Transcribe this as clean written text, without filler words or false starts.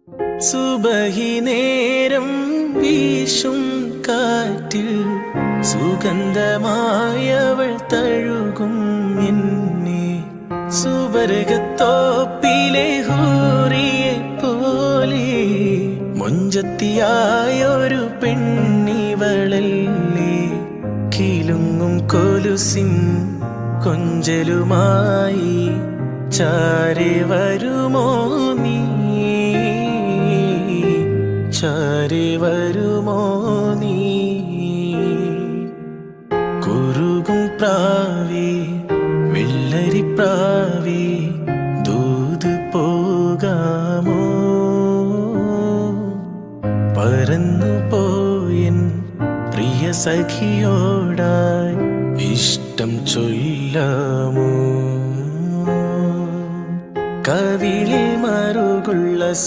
സുബഹി നേരം വീശും കാറ്റിൽ സുഗന്ധമായവൾ തഴുകും എന്നെ. സുവർഗത്തോപ്പിലെ ഹൂറിയെ പോലെ മൊഞ്ചത്തിയായൊരു പെണ്ണിവളല്ലേ. കിലുങ്ങും കൊലുസിൻ കൊഞ്ചലുമായി ചാരെ വരുമോ നീ, ചാരെ വരുമോ നീ. കുറുകും പ്രാവേ വെള്ളരിപ്രാവേ ദൂത് പോകാമോ. പറന്നു പോയൻ പ്രിയ സഖിയോടായി ഇഷ്ടം ചൊല്ലാമോ. കവിളിൽ മറുകുള്ള